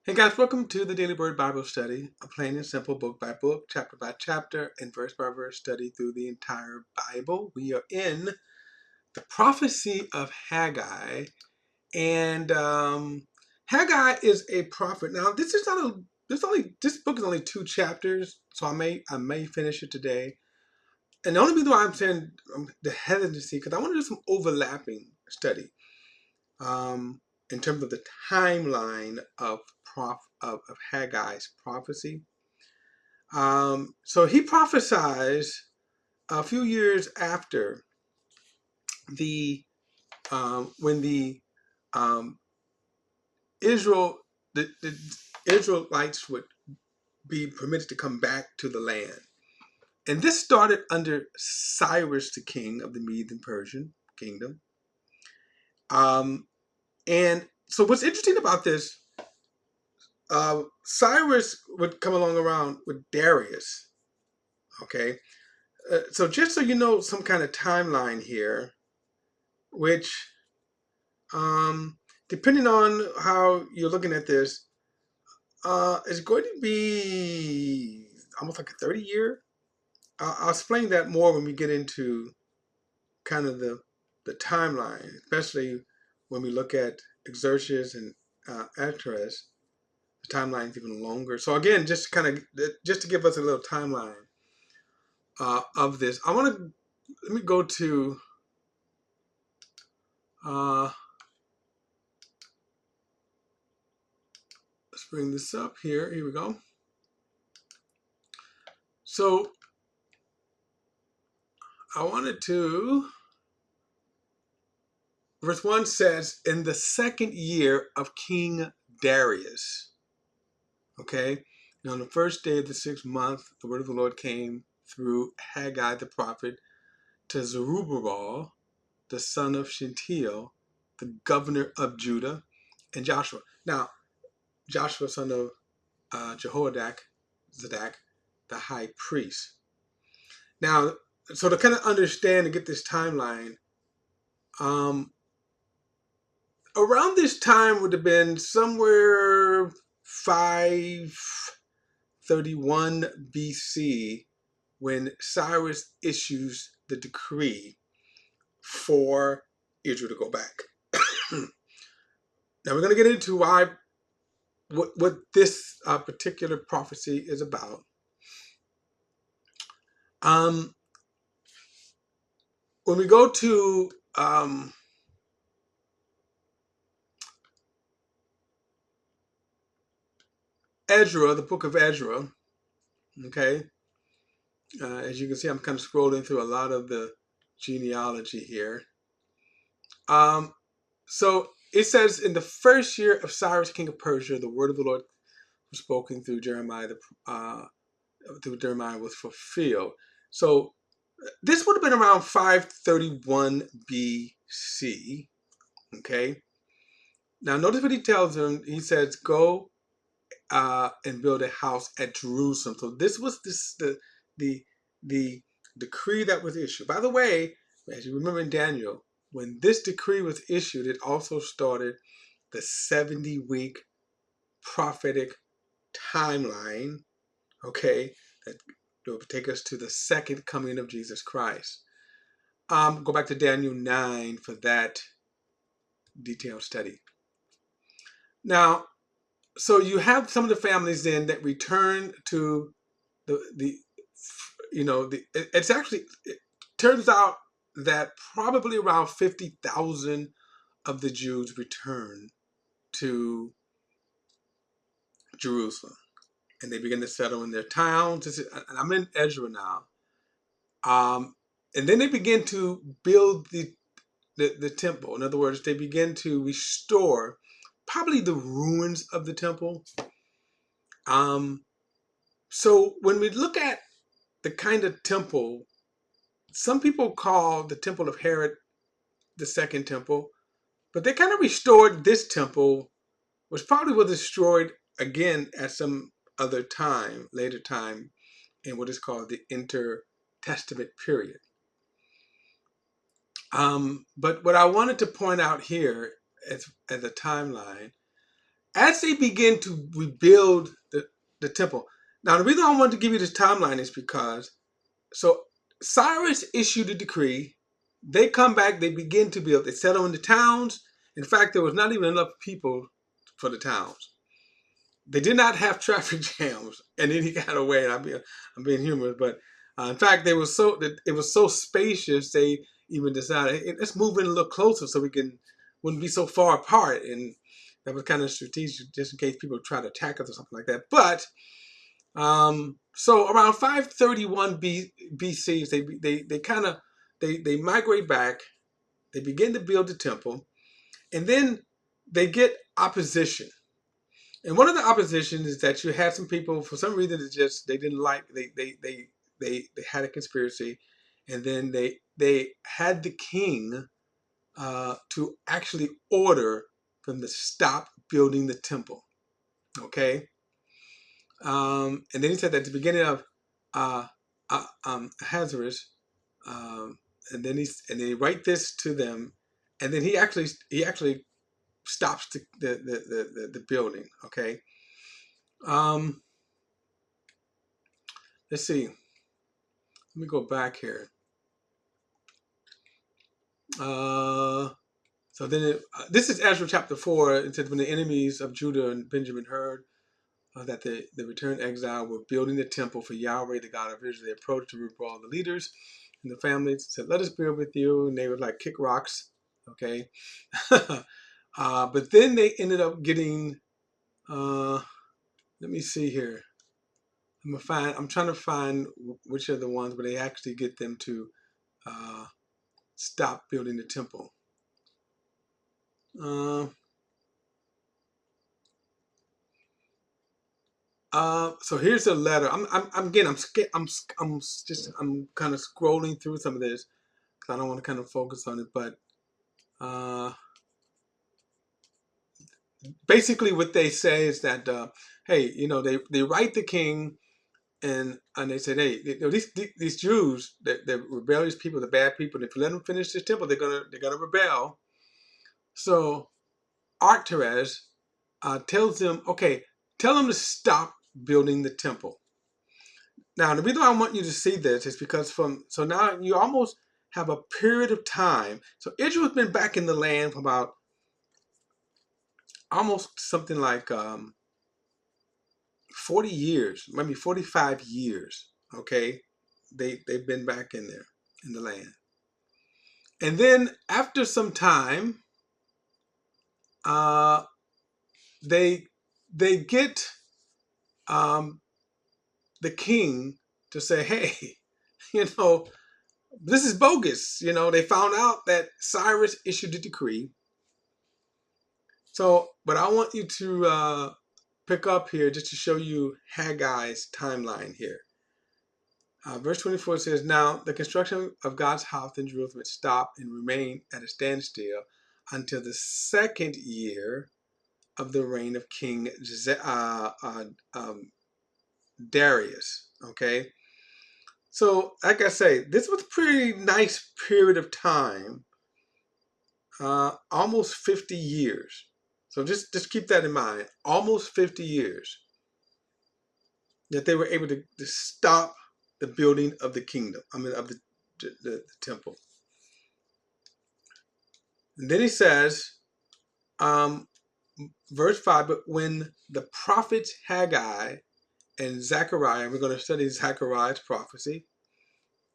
Hey guys, welcome to the Daily Word Bible Study, a plain and simple book by book, chapter by chapter, and verse by verse study through the entire Bible. We are in the Prophecy of Haggai, and Haggai is a prophet. Now, this book is only 2 chapters, so I may finish it today. And the only reason why I'm saying the hesitancy because I want to do some overlapping study. In terms of the timeline of Haggai's prophecy. So he prophesies a few years after the when um, Israel the Israelites would be permitted to come back to the land, and this started under Cyrus, the king of the Medes and Persian kingdom. And so, what's interesting about this? Cyrus would come along around with Darius. Okay, so just so you know, some kind of timeline here, which, depending on how you're looking at this, is going to be almost like a 30-year. I'll explain that more when we get into kind of the timeline, especially when we look at Xerxes and Artaxerxes. The timeline is even longer. So again, just to give us a little timeline of this, let me go to let's bring this up here. Here we go. So I wanted to. Verse 1 says, in the second year of King Darius. Okay? And on the first day of the 6th month, the word of the Lord came through Haggai the prophet to Zerubbabel, the son of Shealtiel, the governor of Judah, and Joshua. Now, Joshua, son of Jehoiadak, Zadok, the high priest. Now, so to kind of understand and get this timeline, around this time would have been somewhere 531 BC when Cyrus issues the decree for Israel to go back. Now we're going to get into what this particular prophecy is about. When we go to Ezra, the book of Ezra, okay, as you can see, I'm kind of scrolling through a lot of the genealogy here. So it says, in the first year of Cyrus, king of Persia, the word of the Lord was spoken through Jeremiah. Through Jeremiah was fulfilled. So this would have been around 531 BC. Okay. Now notice what he tells him. He says, "Go and build a house at Jerusalem." So this was the decree that was issued. By the way, as you remember in Daniel, when this decree was issued, it also started the 70-week prophetic timeline, okay, that will take us to the second coming of Jesus Christ. Go back to Daniel 9 for that detailed study. Now, so you have some of the families then that return to it's actually, it turns out that probably around 50,000 of the Jews return to Jerusalem, and they begin to settle in their towns. And I'm in Ezra now, and then they begin to build the temple. In other words, they begin to restore probably the ruins of the temple. So when we look at the kind of temple, some people call the temple of Herod the second temple, but they kind of restored this temple, which probably was destroyed again at some other time, later time, in what is called the intertestament period. But what I wanted to point out here as a timeline as they begin to rebuild the temple. Now, the reason I wanted to give you this timeline is because, so Cyrus issued a decree. They come back, they begin to build, they settle in the towns. In fact, there was not even enough people for the towns. They did not have traffic jams, and then he got away. And I'm being humorous, but in fact, it was so spacious. They even decided, hey, let's move in a little closer so we wouldn't be so far apart. And that was kind of strategic, just in case people try to attack us or something like that. But so around 531 BC, they migrate back. They begin to build the temple, and then they get opposition. And one of the opposition is that you had some people, for some reason, they didn't like, they had a conspiracy, and then they had the king to actually order them to stop building the temple. Okay, and then he said at the beginning of Ahasuerus, um, and then they write this to them, and then he actually stops the building. Okay, um, let's see. Let me go back here. So then this is Ezra chapter 4. It says, when the enemies of Judah and Benjamin heard that the returned exile were building the temple for Yahweh, the God of Israel, they approached the all the leaders and the families, said, let us build with you. And they would like kick rocks. Okay. But then they ended up getting, let me see here. I'm trying to find which are the ones where they actually get them to stop building the temple. So here's a letter. I'm kind of scrolling through some of this because I don't want to kind of focus on it. But basically, what they say is that, hey, they write the king, and they said, hey, these Jews, they're rebellious people, they're bad people. And if you let them finish this temple, they're gonna rebel. So Artaxerxes tells them, okay, tell them to stop building the temple. Now, the reason I want you to see this is because so now you almost have a period of time. So Israel's been back in the land for about almost something like 40 years, maybe 45 years. Okay, they've been back in there in the land, and then after some time, uh, they get the king to say, hey, you know, this is bogus. They found out that Cyrus issued a decree. So, but I want you to pick up here just to show you Haggai's timeline here. Verse 24 says, now the construction of God's house in Jerusalem stopped and remained at a standstill until the second year of the reign of King Darius. Okay, so like I say, this was a pretty nice period of time, almost 50 years. So just keep that in mind. Almost 50 years that they were able to stop the building of the kingdom. I mean, of the temple. And then he says, verse 5, but when the prophets Haggai and Zechariah, we're going to study Zechariah's prophecy.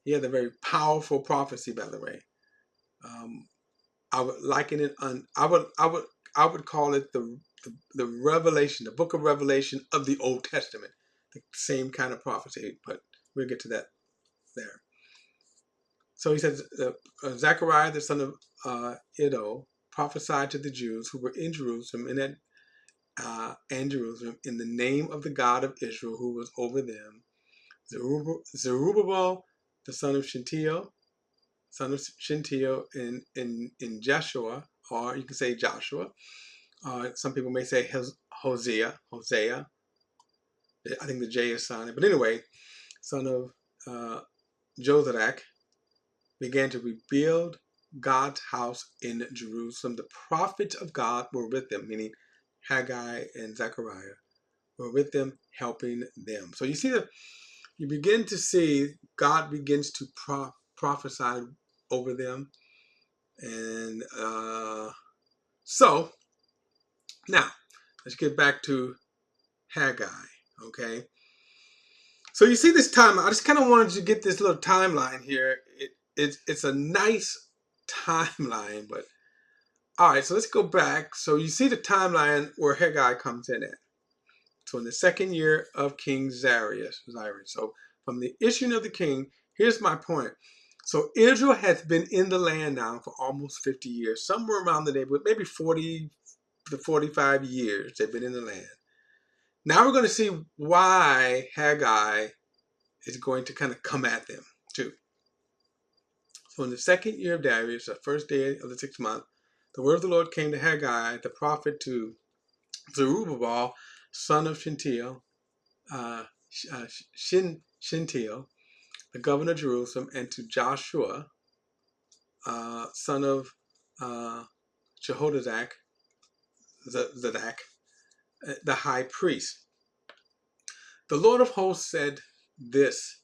He had a very powerful prophecy, by the way. I would liken it I would call it the Revelation, the book of Revelation of the Old Testament. The same kind of prophecy, but we'll get to that there. So he says, Zechariah, the son of Iddo, prophesied to the Jews who were in Jerusalem and Jerusalem in the name of the God of Israel who was over them. Zerubbabel, the son of Shealtiel, in Joshua, or you can say Joshua. Some people may say Hosea. I think the J is silent. But anyway, son of Josadak, began to rebuild God's house in Jerusalem. The prophets of God were with them, meaning Haggai and Zechariah were with them, helping them. So you see that you begin to see God begins to prophesy over them. And so now let's get back to Haggai. Okay. So you see this time. I just kind of wanted to get this little timeline here. It's a nice timeline, but all right. So let's go back. So you see the timeline where Haggai comes in at. So in the second year of King Cyrus. So from the issuing of the king, here's my point. So Israel has been in the land now for almost 50 years, somewhere around the neighborhood, maybe 40 to 45 years they've been in the land. Now we're going to see why Haggai is going to kind of come at them too. So in the second year of Darius, the first day of the 6th month, the word of the Lord came to Haggai, the prophet, to Zerubbabel, son of Shealtiel, Shealtiel, the governor of Jerusalem, and to Joshua, son of Jehozadak, the high priest. The Lord of hosts said this: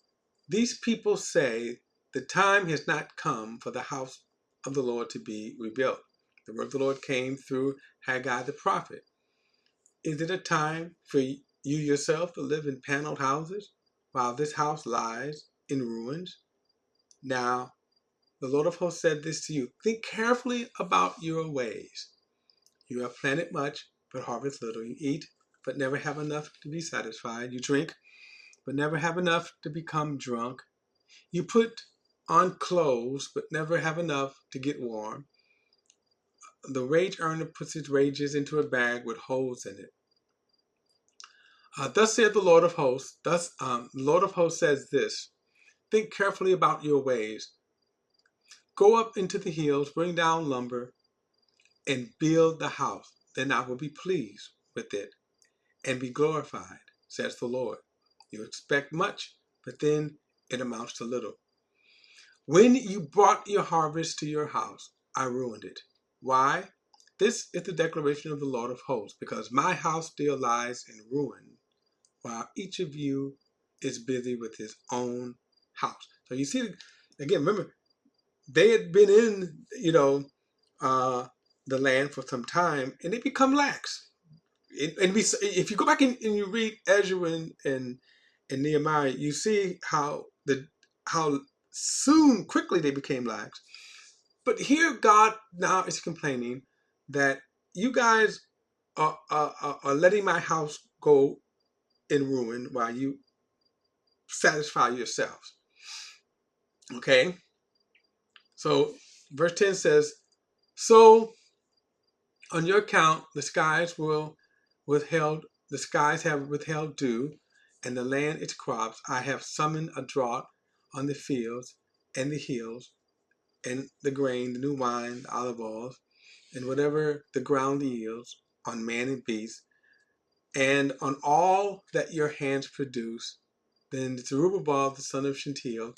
These people say the time has not come for the house of the Lord to be rebuilt. The word of the Lord came through Haggai the prophet. Is it a time for you yourself to live in paneled houses while this house lies in ruins? Now, the Lord of hosts said this to you: Think carefully about your ways. You have planted much, but harvest little. You eat, but never have enough to be satisfied. You drink, but never have enough to become drunk. You put on clothes, but never have enough to get warm. The wage earner puts his wages into a bag with holes in it. Thus saith the Lord of hosts. The Lord of hosts says this: Think carefully about your ways. Go up into the hills, bring down lumber, and build the house. Then I will be pleased with it and be glorified, says the Lord. You expect much, but then it amounts to little. When you brought your harvest to your house, I ruined it. Why? This is the declaration of the Lord of hosts, because my house still lies in ruin, while each of you is busy with his own house. So you see, again, remember, they had been in, the land for some time, and they become lax. If you go back and you read Ezra and Nehemiah, you see how quickly they became lax. But here, God now is complaining that you guys are letting my house go in ruin while you satisfy yourselves. Okay? So, verse 10 says, So on your account, the skies have withheld dew, and the land its crops. I have summoned a drought on the fields and the hills, and the grain, the new wine, the olive oils, and whatever the ground yields, on man and beast, and on all that your hands produce. Then Zerubbabel the son of Shealtiel,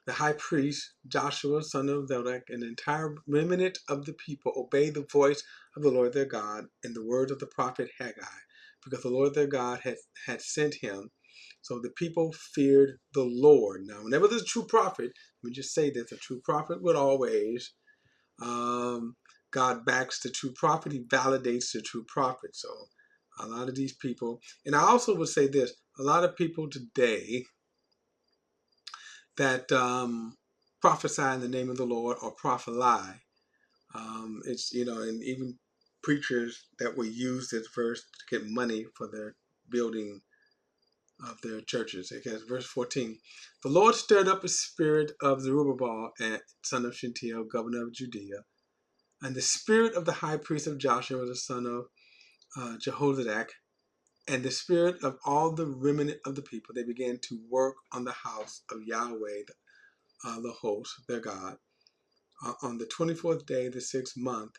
the high priest, Joshua son of Zedak, and the entire remnant of the people obeyed the voice of the Lord their God and the word of the prophet Haggai, because the Lord their God had sent him. So the people feared the Lord. Now, whenever there's a true prophet, let me just say this: a true prophet would always, God backs the true prophet. He validates the true prophet. So a lot of these people, and I also would say this: a lot of people today that prophesy in the name of the Lord or prophesy. It's, and even preachers that will use this verse to get money for their building of their churches. Because verse 14, the Lord stirred up the spirit of Zerubbabel, son of Shealtiel, governor of Judea, and the spirit of the high priest of Joshua, the son of Jehozadak, and the spirit of all the remnant of the people. They began to work on the house of Yahweh, the host, their God, on the 24th day of the 6th month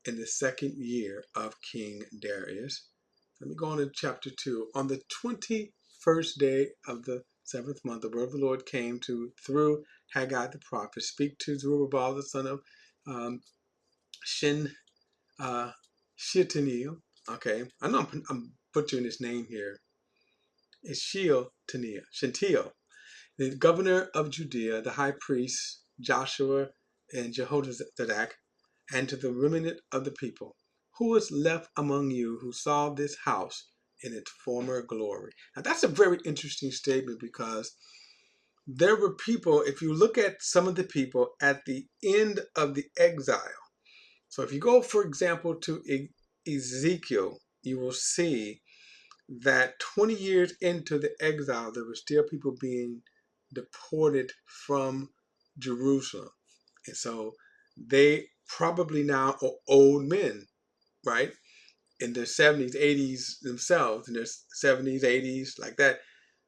in the second year of King Darius. Let me go on to chapter 2. On the 21st day of the 7th month, the word of the Lord came through Haggai the prophet: Speak to Zerubbabel the son of Shealtiel, Okay, I know I'm butchering his name here. It's Shealtiel, the governor of Judea, the high priests Joshua and Jehozadak, and to the remnant of the people, who is left among you who saw this house in its former glory. Now that's a very interesting statement because there were people, if you look at some of the people at the end of the exile, so if you go, for example, to Ezekiel, you will see that 20 years into the exile, there were still people being deported from Jerusalem. And so they probably now are old men, right? In their 70s, 80s themselves, in their 70s, 80s, like that.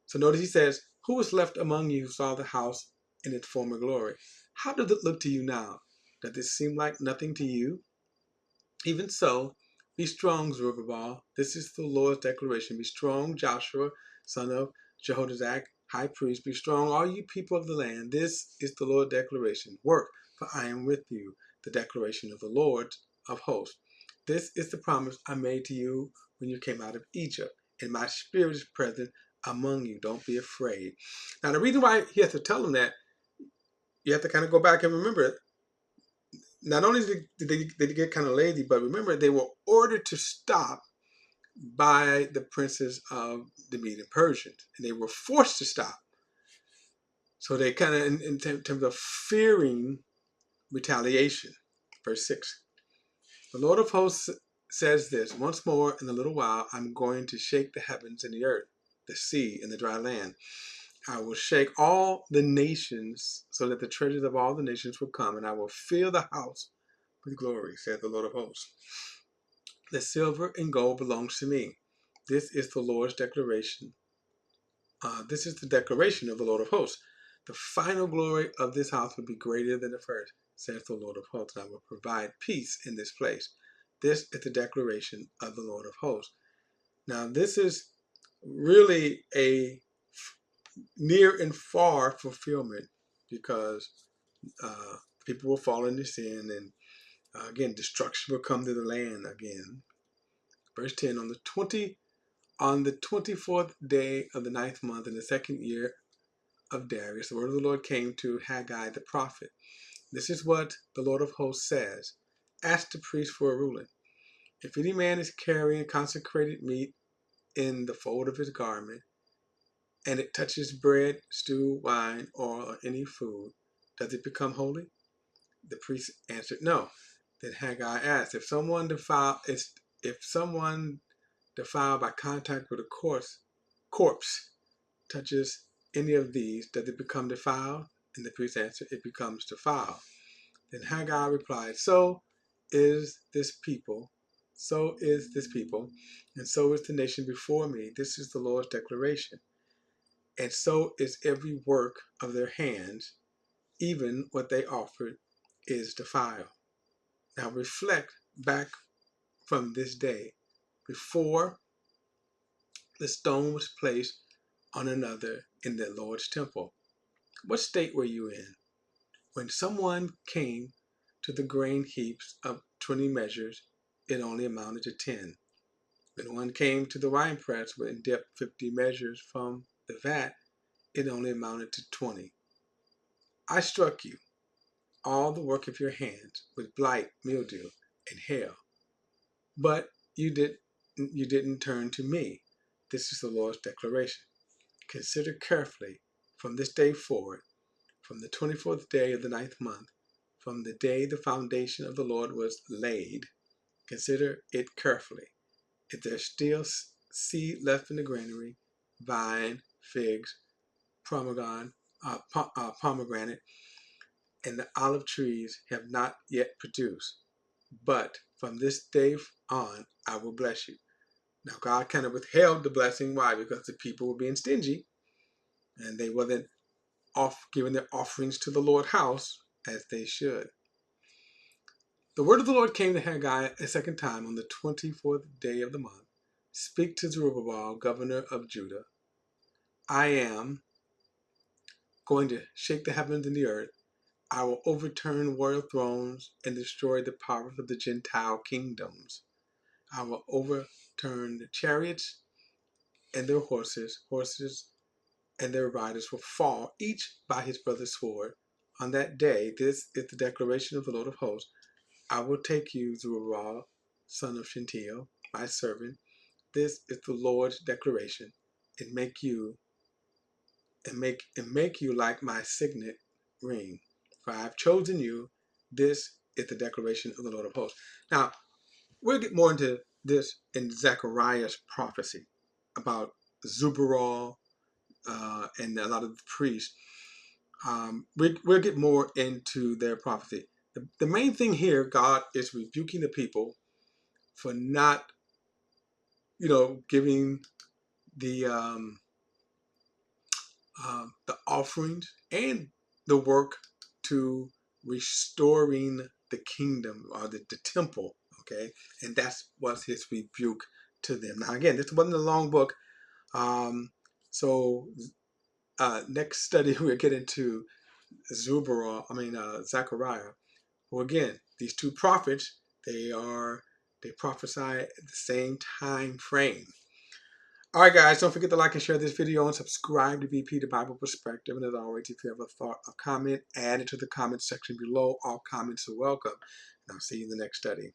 So notice he says, who was left among you who saw the house in its former glory? How does it look to you now? Does it seem like nothing to you? Even so, be strong, Zerubbabel. This is the Lord's declaration. Be strong, Joshua, son of Jehozadak, high priest. Be strong, all you people of the land. This is the Lord's declaration. Work, for I am with you. The declaration of the Lord of hosts. This is the promise I made to you when you came out of Egypt, and my spirit is present among you. Don't be afraid. Now, the reason why he has to tell them that, you have to kind of go back and remember, not only did they get kind of lazy, but remember they were ordered to stop by the princes of the Median Persians, and they were forced to stop. So they kind of, in terms of fearing retaliation. Verse 6. The Lord of hosts says this, once more in a little while, I'm going to shake the heavens and the earth, the sea and the dry land. I will shake all the nations so that the treasures of all the nations will come, and I will fill the house with glory, said the Lord of hosts. The silver and gold belongs to me. This is the Lord's declaration. This is the declaration of the Lord of hosts. The final glory of this house will be greater than the first, says the Lord of hosts. And I will provide peace in this place. This is the declaration of the Lord of hosts. Now, this is really a near and far fulfillment because people will fall into sin, and again, destruction will come to the land again. Verse 10, on the 24th day of the ninth month in the second year of Darius, the word of the Lord came to Haggai the prophet. This is what the Lord of hosts says. Ask the priest for a ruling. If any man is carrying consecrated meat in the fold of his garment, and it touches bread, stew, wine, or any food, does it become holy? The priest answered, no. Then Haggai asked, if someone defiled by contact with a corpse touches any of these, does it become defiled? And the priest answered, it becomes defiled. Then Haggai replied, so is this people, and so is the nation before me. This is the Lord's declaration. And so is every work of their hands, even what they offered is defiled. Now reflect back from this day before the stone was placed on another in the Lord's temple. What state were you in? When someone came to the grain heaps of 20 measures, it only amounted to 10. When one came to the winepress and dipped 50 measures from the vat, it only amounted to 20. I struck you, all the work of your hands, with blight, mildew, and hail. But you didn't turn to me. This is the Lord's declaration. Consider carefully from this day forward, from the 24th day of the ninth month, from the day the foundation of the Lord was laid. Consider it carefully. If there's still seed left in the granary, vine, figs, pomegranate, and the olive trees have not yet produced. But from this day on, I will bless you. Now, God kind of withheld the blessing. Why? Because the people were being stingy, and they wasn't giving their offerings to the Lord's house as they should. The word of the Lord came to Haggai a second time on the 24th day of the month. Speak to Zerubbabel, governor of Judah. I am going to shake the heavens and the earth. I will overturn royal thrones and destroy the powers of the Gentile kingdoms. I will overturn the chariots and their horses. Horses and their riders will fall, each by his brother's sword. On that day, this is the declaration of the Lord of hosts. I will take you, Zerubbabel, son of Shealtiel, my servant. This is the Lord's declaration, and make you like my signet ring. For I have chosen you. This is the declaration of the Lord of hosts. Now, we'll get more into this in Zechariah's prophecy about Zerubbabel and a lot of the priests. We'll get more into their prophecy. The main thing here, God is rebuking the people for not, giving the offerings and the work to restoring the kingdom or the temple. Okay, and that's what's his rebuke to them. Now, again, this wasn't a long book, so next study we'll get into Zechariah. Well, again, these two prophets, they prophesy at the same time frame. All right, guys, don't forget to like and share this video and subscribe to VP the Bible Perspective. And as always, if you have a thought or comment, add it to the comment section below. All comments are welcome. And I'll see you in the next study.